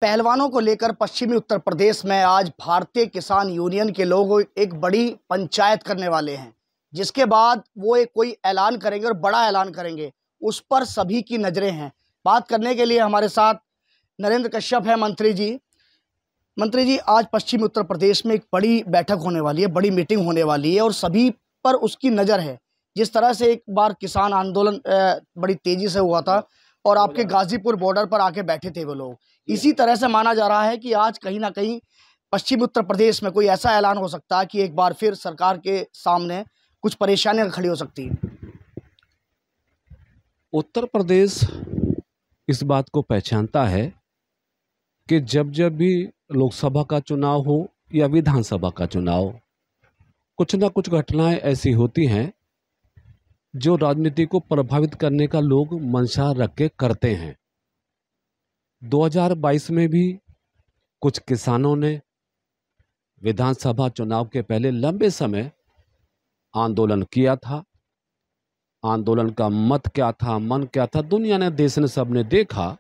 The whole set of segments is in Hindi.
पहलवानों को लेकर पश्चिमी उत्तर प्रदेश में आज भारतीय किसान यूनियन के लोग एक बड़ी पंचायत करने वाले हैं, जिसके बाद वो एक कोई ऐलान करेंगे और बड़ा ऐलान करेंगे। उस पर सभी की नज़रें हैं। बात करने के लिए हमारे साथ नरेंद्र कश्यप है, मंत्री जी। मंत्री जी, आज पश्चिमी उत्तर प्रदेश में एक बड़ी बैठक होने वाली है, बड़ी मीटिंग होने वाली है और सभी पर उसकी नज़र है। जिस तरह से एक बार किसान आंदोलन बड़ी तेजी से हुआ था और आपके गाजीपुर बॉर्डर पर आके बैठे थे वो लोग, इसी तरह से माना जा रहा है कि आज कहीं ना कहीं पश्चिमी उत्तर प्रदेश में कोई ऐसा ऐलान हो सकता है कि एक बार फिर सरकार के सामने कुछ परेशानियां खड़ी हो सकती हैं। उत्तर प्रदेश इस बात को पहचानता है कि जब जब भी लोकसभा का चुनाव हो या विधानसभा का चुनाव, कुछ ना कुछ घटनाएं ऐसी होती हैं जो राजनीति को प्रभावित करने का लोग मंशा रख के करते हैं। 2022 में भी कुछ किसानों ने विधानसभा चुनाव के पहले लंबे समय आंदोलन किया था। आंदोलन का मत क्या था, मन क्या था, दुनिया ने, देश ने, सबने देखा।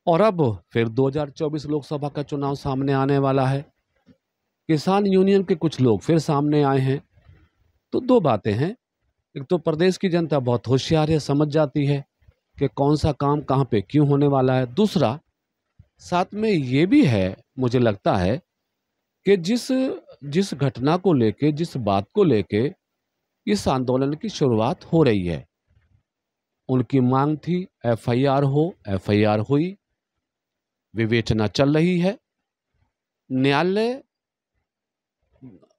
और अब फिर 2024 लोकसभा का चुनाव सामने आने वाला है। किसान यूनियन के कुछ लोग फिर सामने आए हैं। तो दो बातें हैं। एक तो प्रदेश की जनता बहुत होशियार है, समझ जाती है कि कौन सा काम कहाँ पे क्यों होने वाला है। दूसरा, साथ में ये भी है, मुझे लगता है कि जिस घटना को लेके, जिस बात को लेके इस आंदोलन की शुरुआत हो रही है, उनकी मांग थी एफआईआर हो, एफआईआर हुई, विवेचना चल रही है। न्यायालय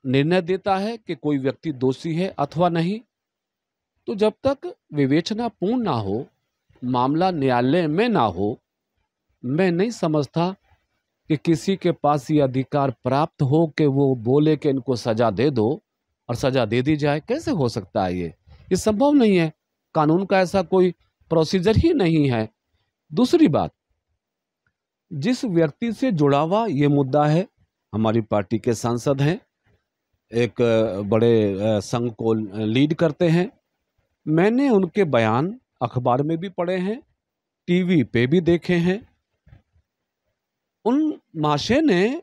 निर्णय देता है कि कोई व्यक्ति दोषी है अथवा नहीं। तो जब तक विवेचना पूर्ण ना हो, मामला न्यायालय में ना हो, मैं नहीं समझता कि किसी के पास ये अधिकार प्राप्त हो कि वो बोले कि इनको सजा दे दो और सजा दे दी जाए। कैसे हो सकता है ये संभव नहीं है। कानून का ऐसा कोई प्रोसीजर ही नहीं है। दूसरी बात, जिस व्यक्ति से जुड़ा हुआ ये मुद्दा है, हमारी पार्टी के सांसद हैं, एक बड़े संघ को लीड करते हैं। मैंने उनके बयान अखबार में भी पढ़े हैं, टीवी पे भी देखे हैं। उन महाशय ने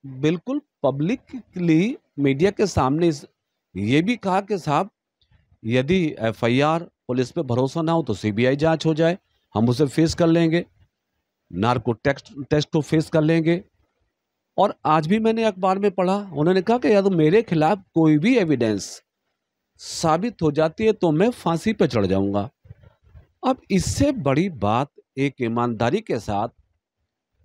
बिल्कुल पब्लिकली मीडिया के सामने ये भी कहा कि साहब, यदि एफआईआर पुलिस पे भरोसा ना हो तो सीबीआई जांच हो जाए, हम उसे फेस कर लेंगे, नार्को टेस्ट को फेस कर लेंगे। और आज भी मैंने अखबार में पढ़ा, उन्होंने कहा कि यदि मेरे खिलाफ कोई भी एविडेंस साबित हो जाती है तो मैं फांसी पे चढ़ जाऊंगा। अब इससे बड़ी बात एक ईमानदारी के साथ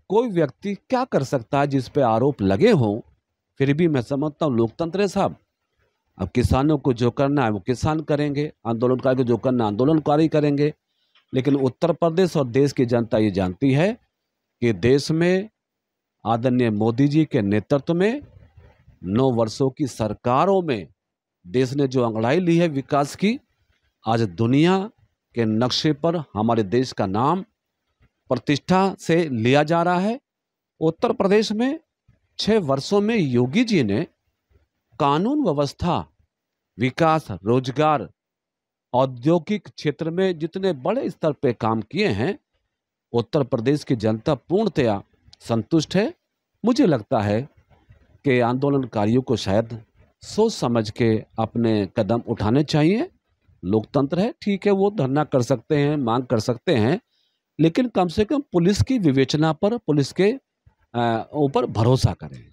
कोई व्यक्ति क्या कर सकता है जिस पे आरोप लगे हों। फिर भी मैं समझता हूँ लोकतंत्र है साहब। अब किसानों को जो करना है वो किसान करेंगे, आंदोलनकारी को जो करना है आंदोलनकारी करेंगे। लेकिन उत्तर प्रदेश और देश की जनता ये जानती है कि देश में आदरणीय मोदी जी के नेतृत्व में 9 वर्षों की सरकारों में देश ने जो अंगड़ाई ली है विकास की, आज दुनिया के नक्शे पर हमारे देश का नाम प्रतिष्ठा से लिया जा रहा है। उत्तर प्रदेश में 6 वर्षों में योगी जी ने कानून व्यवस्था, विकास, रोजगार, औद्योगिक क्षेत्र में जितने बड़े स्तर पे काम किए हैं, उत्तर प्रदेश की जनता पूर्णतया संतुष्ट है। मुझे लगता है कि आंदोलनकारियों को शायद सोच समझ के अपने कदम उठाने चाहिए। लोकतंत्र है, ठीक है, वो धरना कर सकते हैं, मांग कर सकते हैं, लेकिन कम से कम पुलिस की विवेचना पर, पुलिस के ऊपर भरोसा करें।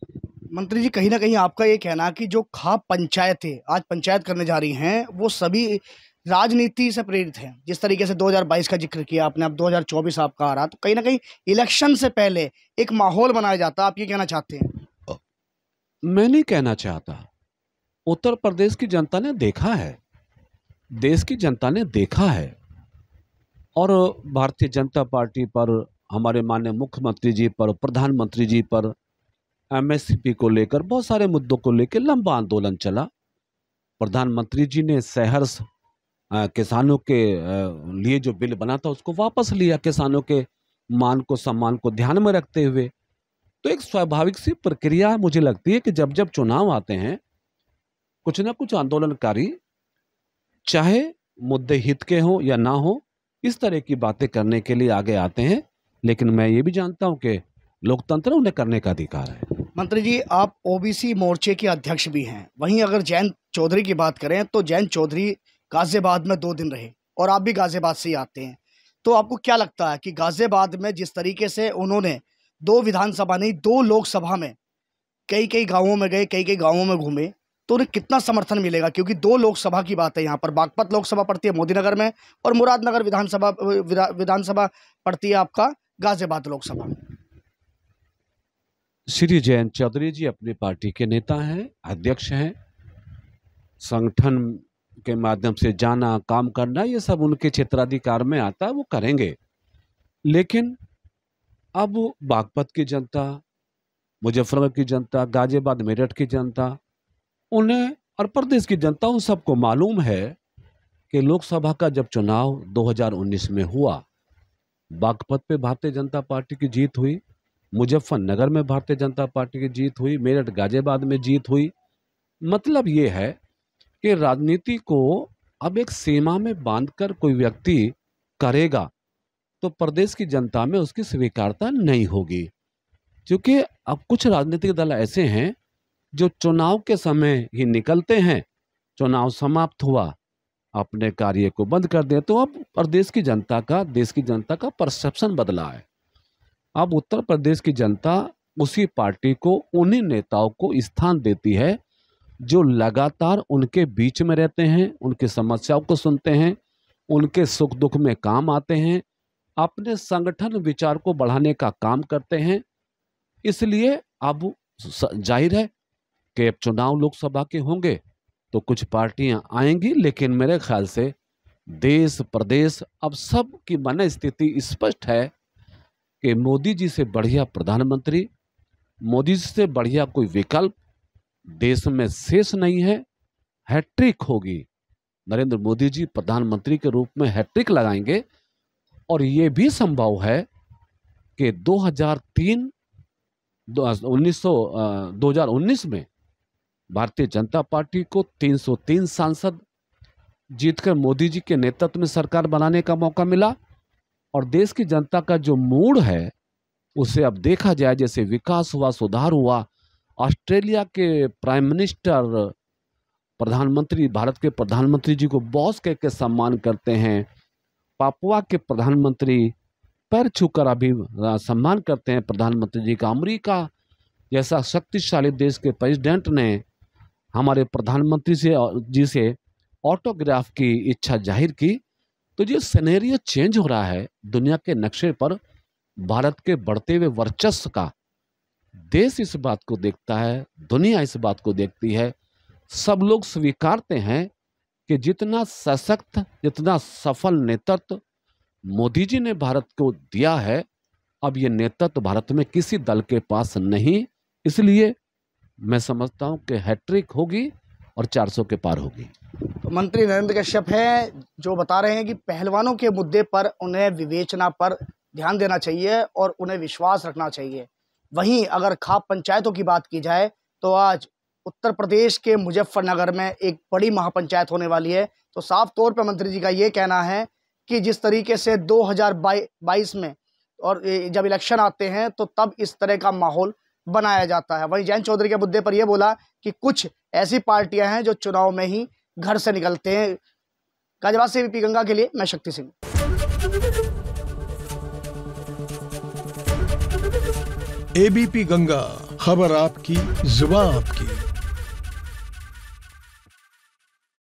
मंत्री जी, कहीं ना कहीं आपका ये कहना कि जो खाप पंचायत है आज पंचायत करने जा रही हैं, वो सभी राजनीति से प्रेरित हैं। जिस तरीके से 2022 का जिक्र किया आपने, अब 2024 आपका आ रहा, तो कहीं ना कहीं इलेक्शन से पहले एक माहौल बनाया जाता, आप ये कहना चाहते हैं? मैं नहीं कहना चाहता। उत्तर प्रदेश की जनता ने देखा है, देश की जनता ने देखा है, और भारतीय जनता पार्टी पर, हमारे माननीय मुख्यमंत्री जी पर, प्रधानमंत्री जी पर, एमएसपी को लेकर, बहुत सारे मुद्दों को लेकर लंबा आंदोलन चला। प्रधानमंत्री जी ने सहर्ष किसानों के लिए जो बिल बना था उसको वापस लिया, किसानों के मान को, सम्मान को ध्यान में रखते हुए। तो एक स्वाभाविक सी प्रक्रिया मुझे लगती है कि जब जब चुनाव आते हैं, कुछ ना कुछ आंदोलनकारी, चाहे मुद्दे हित के हों या ना हो, इस तरह की बातें करने के लिए आगे आते हैं। लेकिन मैं ये भी जानता हूं कि लोकतंत्र उन्हें करने का अधिकार है। मंत्री जी, आप ओबीसी मोर्चे के अध्यक्ष भी हैं। वहीं अगर जयंत चौधरी की बात करें तो जयंत चौधरी गाजियाबाद में 2 दिन रहे और आप भी गाजियाबाद से ही आते हैं, तो आपको क्या लगता है कि गाजियाबाद में जिस तरीके से उन्होंने 2 विधानसभा नहीं 2 लोकसभा में कई गांवों में गए, कई गांवों में घूमे, तो उन्हें कितना समर्थन मिलेगा? क्योंकि 2 लोकसभा की बात है, यहाँ पर बागपत लोकसभा पड़ती है मोदीनगर में और मुरादनगर विधानसभा पड़ती है आपका गाजियाबाद लोकसभा में। श्री जयंत चौधरी जी अपनी पार्टी के नेता हैं, अध्यक्ष हैं। संगठन के माध्यम से जाना, काम करना, ये सब उनके क्षेत्राधिकार में आता है, वो करेंगे। लेकिन अब बागपत की जनता, मुजफ्फरनगर की जनता, गाजियाबाद मेरठ की जनता, उन्हें और प्रदेश की जनता, उन सबको मालूम है कि लोकसभा का जब चुनाव 2019 में हुआ, बागपत पे भारतीय जनता पार्टी की जीत हुई, मुजफ्फरनगर में भारतीय जनता पार्टी की जीत हुई, मेरठ गाजियाबाद में जीत हुई। मतलब ये है कि राजनीति को अब एक सीमा में बांधकर कोई व्यक्ति करेगा तो प्रदेश की जनता में उसकी स्वीकारता नहीं होगी। क्योंकि अब कुछ राजनीतिक दल ऐसे हैं जो चुनाव के समय ही निकलते हैं, चुनाव समाप्त हुआ, अपने कार्य को बंद कर दें। तो अब प्रदेश की जनता का, देश की जनता का परसेप्शन बदला है। अब उत्तर प्रदेश की जनता उसी पार्टी को, उन्हीं नेताओं को स्थान देती है जो लगातार उनके बीच में रहते हैं, उनकी समस्याओं को सुनते हैं, उनके सुख दुख में काम आते हैं, अपने संगठन विचार को बढ़ाने का काम करते हैं। इसलिए अब जाहिर है कि अब चुनाव लोकसभा के होंगे तो कुछ पार्टियां आएंगी, लेकिन मेरे ख्याल से देश प्रदेश अब सब की मन स्थिति स्पष्ट है कि मोदी जी से बढ़िया प्रधानमंत्री, मोदी जी से बढ़िया कोई विकल्प देश में शेष नहीं है। हैट्रिक होगी, नरेंद्र मोदी जी प्रधानमंत्री के रूप में हैट्रिक लगाएंगे। और ये भी संभव है कि 2019 में भारतीय जनता पार्टी को 303 सांसद जीतकर मोदी जी के नेतृत्व में सरकार बनाने का मौका मिला। और देश की जनता का जो मूड है उसे अब देखा जाए, जैसे विकास हुआ, सुधार हुआ। ऑस्ट्रेलिया के प्राइम मिनिस्टर प्रधानमंत्री, भारत के प्रधानमंत्री जी को बॉस कह के सम्मान करते हैं। पापुआ के प्रधानमंत्री पैर छूकर अभी सम्मान करते हैं प्रधानमंत्री जी का। अमेरिका जैसा शक्तिशाली देश के प्रेसिडेंट ने हमारे प्रधानमंत्री जी से ऑटोग्राफ की इच्छा जाहिर की। तो ये सिनेरियो चेंज हो रहा है दुनिया के नक्शे पर। भारत के बढ़ते हुए वर्चस्व का देश इस बात को देखता है, दुनिया इस बात को देखती है। सब लोग स्वीकारते हैं कि जितना सशक्त, जितना सफल नेतृत्व मोदी जी ने भारत को दिया है, अब ये नेतृत्व भारत में किसी दल के पास नहीं। इसलिए मैं समझता हूं कि हैट्रिक होगी और 400 के पार होगी। मंत्री नरेंद्र कश्यप हैं जो बता रहे हैं कि पहलवानों के मुद्दे पर उन्हें विवेचना पर ध्यान देना चाहिए और उन्हें विश्वास रखना चाहिए। वहीं अगर खाप पंचायतों की बात की जाए तो आज उत्तर प्रदेश के मुजफ्फरनगर में एक बड़ी महापंचायत होने वाली है। तो साफ तौर पर मंत्री जी का ये कहना है कि जिस तरीके से 2022 में और जब इलेक्शन आते हैं तो तब इस तरह का माहौल बनाया जाता है। वहीं जयंत चौधरी के मुद्दे पर यह बोला कि कुछ ऐसी पार्टियां हैं जो चुनाव में ही घर से निकलते हैं। गाजियाबाद से एबीपी गंगा के लिए मैं शक्ति सिंह। एबीपी गंगा, खबर आपकी, जुबान आपकी।